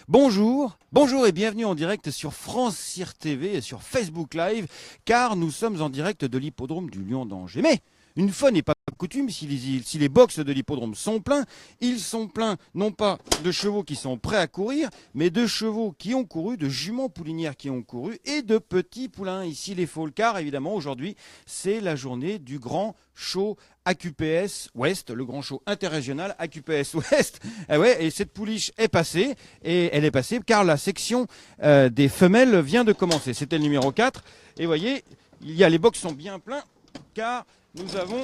Bonjour, bonjour et bienvenue en direct sur France Cyr TV et sur Facebook Live, car nous sommes en direct de l'hippodrome du Lion d'Angers. Mais une fois n'est pas coutume, si les box de l'hippodrome sont pleins, ils sont pleins non pas de chevaux qui sont prêts à courir, mais de chevaux qui ont couru, de juments poulinières qui ont couru et de petits poulains. Ici les faules, car évidemment aujourd'hui c'est la journée du grand show AQPS Ouest, le grand show interrégional AQPS Ouest. Ah ouais, et cette pouliche est passée, et elle est passée car la section des femelles vient de commencer. C'était le numéro 4, et voyez, les box sont bien pleins, car nous avons,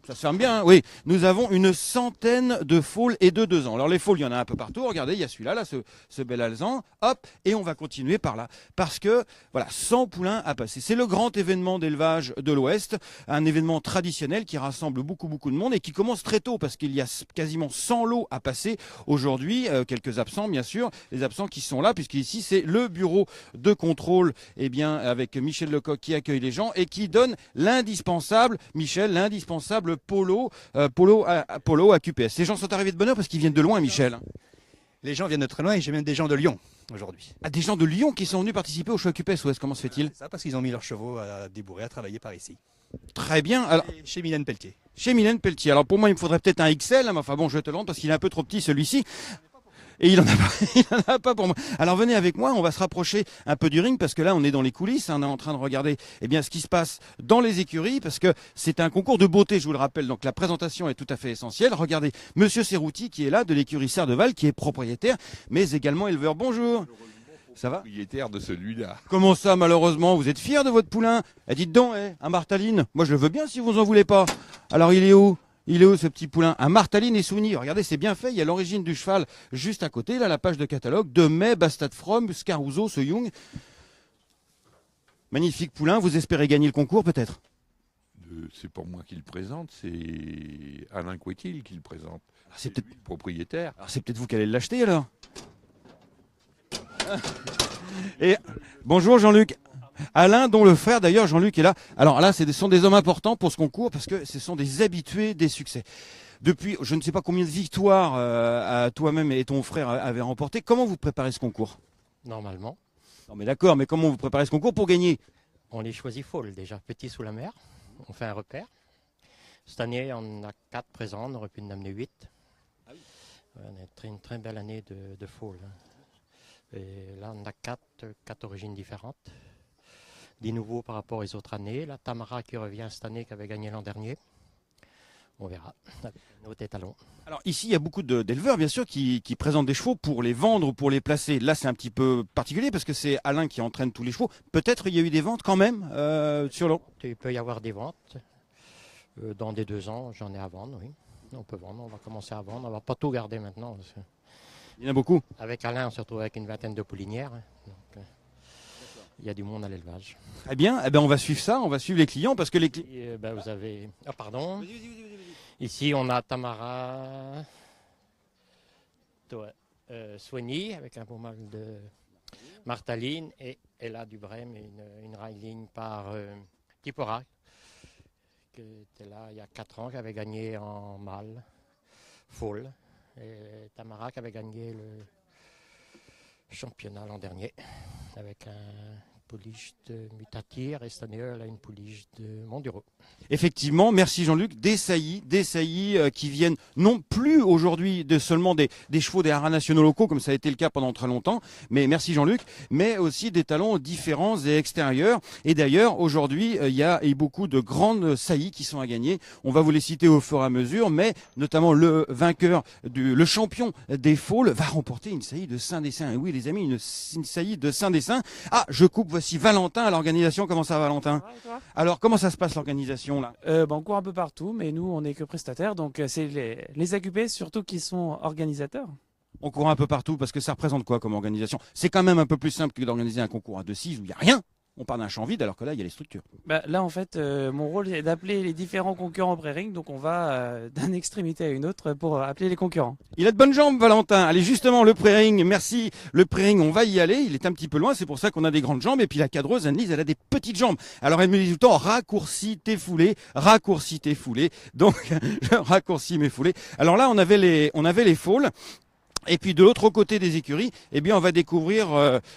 ça se ferme bien, hein, oui, nous avons une centaine de faules et de 2 ans. Alors les faules, il y en a un peu partout, regardez, il y a celui-là, là, ce bel alezan, hop, et on va continuer par là. Parce que, voilà, 100 poulains à passer. C'est le grand événement d'élevage de l'Ouest, un événement traditionnel qui rassemble beaucoup de monde et qui commence très tôt, parce qu'il y a quasiment 100 lots à passer aujourd'hui, quelques absents bien sûr, les absents qui sont là, puisqu'ici c'est le bureau de contrôle, eh bien, avec Michel Lecoq qui accueille les gens et qui donne l'indispensable, Michel, l'indispensable polo AQPS. Les gens sont arrivés de bonne heure parce qu'ils viennent de loin, Michel. Les gens viennent de très loin et j'ai même des gens de Lyon aujourd'hui. Ah, des gens de Lyon qui sont venus participer au show AQPS Ouest, comment se fait-il? C'est ça, parce qu'ils ont mis leurs chevaux à débourrer, à travailler par ici. Très bien. Alors, chez Mylène Pelletier. Chez Mylène Pelletier. Alors pour moi, il me faudrait peut-être un XL, hein, mais enfin bon, je vais te le rendre parce qu'il est un peu trop petit celui-ci. Et il en a pas, il en a pas pour moi. Alors venez avec moi, on va se rapprocher un peu du ring parce que là on est dans les coulisses, on est en train de regarder ce qui se passe dans les écuries parce que c'est un concours de beauté, je vous le rappelle, donc la présentation est tout à fait essentielle. Regardez, Monsieur Serrouti qui est là de l'écurie Serre-de-Val, qui est propriétaire, mais également éleveur. Bonjour. Ça va? Propriétaire de celui-là. Comment ça, malheureusement? Vous êtes fier de votre poulain? Dites donc, un Martaline. Moi je le veux bien si vous en voulez pas. Alors il est où? Il est où ce petit poulain? Un Martaline et Souni. Regardez, c'est bien fait. Il y a l'origine du cheval juste à côté. Là, la page de catalogue. De Mai, Bastard From, Scaruso, Ce Young. Magnifique poulain. Vous espérez gagner le concours, peut-être? C'est pas moi qui le présente, c'est Alain Couetil qui le présente. C'est peut-être le propriétaire. Alors, c'est peut-être vous qui allez l'acheter, alors. Et bonjour Jean-Luc. Alain, dont le frère d'ailleurs, Jean-Luc, est là. Alors là, ce sont des hommes importants pour ce concours parce que ce sont des habitués des succès. Depuis, je ne sais pas combien de victoires toi-même et ton frère avaient remporté. Comment vous préparez ce concours? Normalement. Non mais d'accord, mais comment vous préparez ce concours pour gagner? On les choisit folles déjà, petits sous la mer. On fait un repère. Cette année, on a 4 présents, on aurait pu en amener 8. Ah oui. On a une très belle année de folles. Et là, on a 4 origines différentes. Des nouveaux par rapport aux autres années. La Tamara qui revient cette année, qui avait gagné l'an dernier. On verra, avec nos étalons. Alors ici, il y a beaucoup d'éleveurs, bien sûr, qui présentent des chevaux pour les vendre ou pour les placer. Là, c'est un petit peu particulier parce que c'est Alain qui entraîne tous les chevaux. Peut-être il y a eu des ventes quand même sur l'eau. Il peut y avoir des ventes. Dans des 2 ans, j'en ai à vendre, oui. On peut vendre, on va commencer à vendre. On ne va pas tout garder maintenant. Parce que il y en a beaucoup. avec Alain, on se retrouve avec une vingtaine de poulinières. Donc, il y a du monde à l'élevage. Très bien, eh ben on va suivre ça, on va suivre les clients parce que les clients... vous avez... Ah pardon. Ici, on a Tamara Soigny avec un beau mal de Martaline et Ella Dubrem, une riding par Tipora qui était là il y a 4 ans, qui avait gagné en mâle, full. Et Tamara qui avait gagné le championnat l'an dernier avec un pouliche de Mutatir et cette année elle a une pouliche de Monduro. Effectivement, merci Jean-Luc, des saillies qui viennent non plus aujourd'hui de seulement des chevaux des haras nationaux locaux comme ça a été le cas pendant très longtemps, mais merci Jean-Luc, mais aussi des talons différents et extérieurs. Et d'ailleurs aujourd'hui il y a beaucoup de grandes saillies qui sont à gagner. On va vous les citer au fur et à mesure, mais notamment le vainqueur, le champion des faules va remporter une saillie de Saint-Dessin. Et oui les amis, une saillie de Saint-Dessin. Ah, je coupe, voici Valentin à l'organisation. Comment ça va Valentin? Alors comment ça se passe l'organisation là? On court un peu partout, mais nous on n'est que prestataires, donc c'est les AQP surtout qui sont organisateurs. On court un peu partout parce que ça représente quoi comme organisation? C'est quand même un peu plus simple que d'organiser un concours à 2-6 où il n'y a rien. On part d'un champ vide alors que là il y a les structures. Là en fait mon rôle est d'appeler les différents concurrents pré-ring, donc on va d'une extrémité à une autre pour appeler les concurrents. Il a de bonnes jambes Valentin. Allez justement le pré-ring, merci. Le pré-ring on va y aller, il est un petit peu loin, c'est pour ça qu'on a des grandes jambes. Et puis la cadreuse Annelise elle a des petites jambes. Alors elle me dit tout le temps raccourcis tes foulées. Donc je raccourcis mes foulées. Alors là on avait les faules. Et puis de l'autre côté des écuries, eh bien on va découvrir,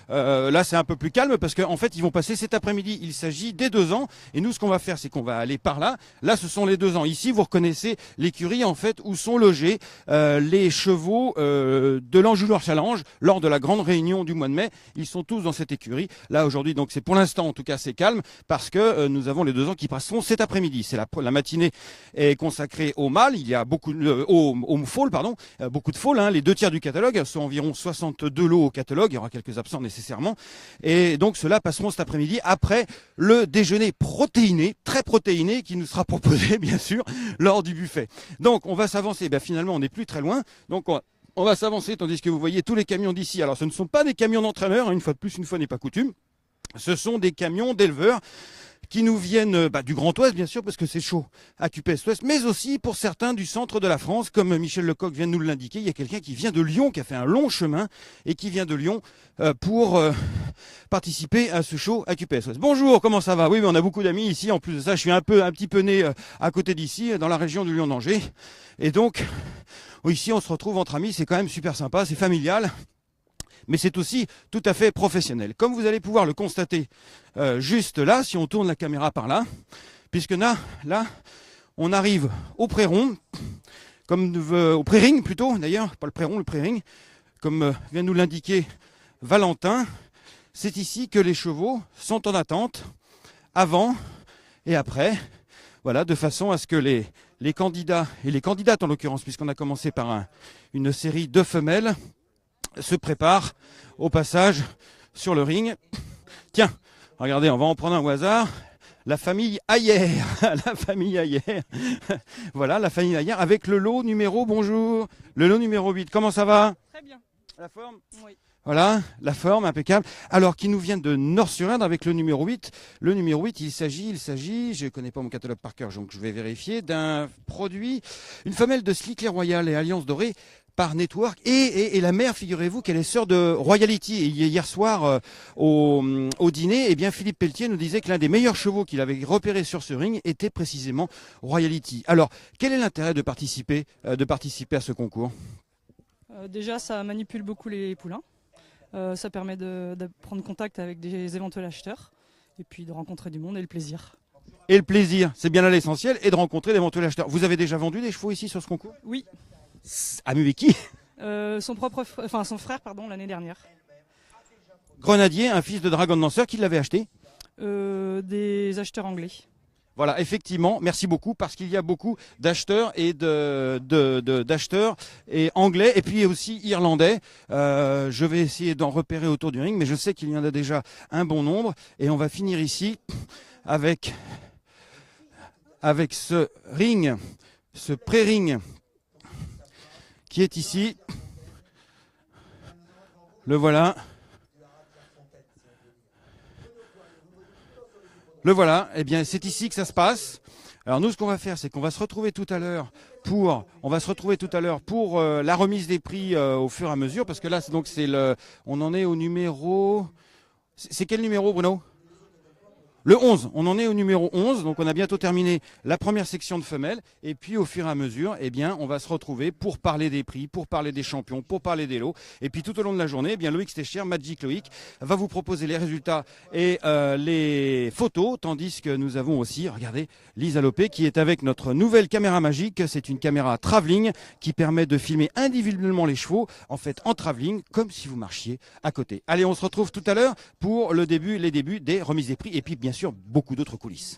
là c'est un peu plus calme parce qu'en fait ils vont passer cet après-midi, il s'agit des 2 ans, et nous ce qu'on va faire c'est qu'on va aller par là, là ce sont les 2 ans, ici vous reconnaissez l'écurie en fait où sont logés les chevaux de l'Anjouloir Challenge lors de la grande réunion du mois de mai, ils sont tous dans cette écurie, là aujourd'hui donc c'est pour l'instant en tout cas c'est calme parce que nous avons les 2 ans qui passeront cet après-midi, c'est la matinée est consacrée au mâle, il y a beaucoup, au foal pardon, beaucoup de foal, hein, les 2/3 du catalogue, sont environ 62 lots au catalogue, il y aura quelques absents nécessairement, et donc ceux-là passeront cet après-midi après le déjeuner protéiné, très protéiné, qui nous sera proposé bien sûr lors du buffet. Donc on va s'avancer, finalement on n'est plus très loin, donc on va s'avancer tandis que vous voyez tous les camions d'ici, alors ce ne sont pas des camions d'entraîneurs, une fois de plus, une fois n'est pas coutume, ce sont des camions d'éleveurs, qui nous viennent du Grand Ouest, bien sûr, parce que c'est chaud à Cupes-Ouest, mais aussi pour certains du centre de la France, comme Michel Lecoq vient de nous l'indiquer. Il y a quelqu'un qui vient de Lyon, qui a fait un long chemin et qui vient de Lyon pour participer à ce show à Cupes-Ouest. Bonjour, comment ça va? Oui, mais on a beaucoup d'amis ici. En plus de ça, je suis un petit peu né à côté d'ici, dans la région du Lyon-d'Angers. Et donc, ici, on se retrouve entre amis. C'est quand même super sympa, c'est familial. Mais c'est aussi tout à fait professionnel. Comme vous allez pouvoir le constater juste là, si on tourne la caméra par là, puisque là on arrive au pré-rond, au pré-ring plutôt, d'ailleurs, pas le pré-rond, le pré-ring, comme vient nous l'indiquer Valentin, c'est ici que les chevaux sont en attente, avant et après, voilà, de façon à ce que les candidats, et les candidates en l'occurrence, puisqu'on a commencé par une série de femelles, se prépare au passage sur le ring. Tiens, regardez, on va en prendre un au hasard. La famille Ayer, la famille Ayer. Voilà, la famille Ayer avec le lot numéro, bonjour, le lot numéro 8. Comment ça va? Très bien. La forme? Oui. Voilà, la forme impeccable. Alors, qui nous vient de Nord-sur-Indre avec le numéro 8. Le numéro 8, il s'agit, je ne connais pas mon catalogue par cœur, donc je vais vérifier, d'un produit, une femelle de Slickley Royal et Alliance Dorée, par Network, et la mère, figurez-vous qu'elle est sœur de Royalty. Et hier soir au dîner, Philippe Pelletier nous disait que l'un des meilleurs chevaux qu'il avait repéré sur ce ring était précisément Royalty. Alors, quel est l'intérêt de participer à ce concours? Déjà, ça manipule beaucoup les poulains. Ça permet de prendre contact avec des éventuels acheteurs et puis de rencontrer du monde et le plaisir. Et le plaisir, c'est bien là l'essentiel, et de rencontrer d'éventuels acheteurs. Vous avez déjà vendu des chevaux ici sur ce concours? Oui. Ah, mais qui? Son frère, l'année dernière. Grenadier, un fils de Dragon Dancer, qui l'avait acheté? Des acheteurs anglais. Voilà, effectivement, merci beaucoup, parce qu'il y a beaucoup d'acheteurs et d'acheteurs et anglais, et puis aussi irlandais. Je vais essayer d'en repérer autour du ring, mais je sais qu'il y en a déjà un bon nombre, et on va finir ici avec ce ring, ce pré-ring qui est ici. Le voilà. Le voilà. Eh bien, c'est ici que ça se passe. Alors nous, ce qu'on va faire, c'est qu'on va se retrouver tout à l'heure pour la remise des prix au fur et à mesure, parce que là, on en est au numéro. C'est quel numéro, Bruno? Le 11, on en est au numéro 11, donc on a bientôt terminé la première section de femelles, et puis au fur et à mesure, on va se retrouver pour parler des prix, pour parler des champions, pour parler des lots, et puis tout au long de la journée, Loïc Stécher, Magic Loïc, va vous proposer les résultats et les photos, tandis que nous avons aussi, regardez, Lisa Lopé qui est avec notre nouvelle caméra magique, c'est une caméra travelling qui permet de filmer individuellement les chevaux, en fait en travelling, comme si vous marchiez à côté. Allez, on se retrouve tout à l'heure pour les débuts des remises des prix, et puis bien sûr beaucoup d'autres coulisses.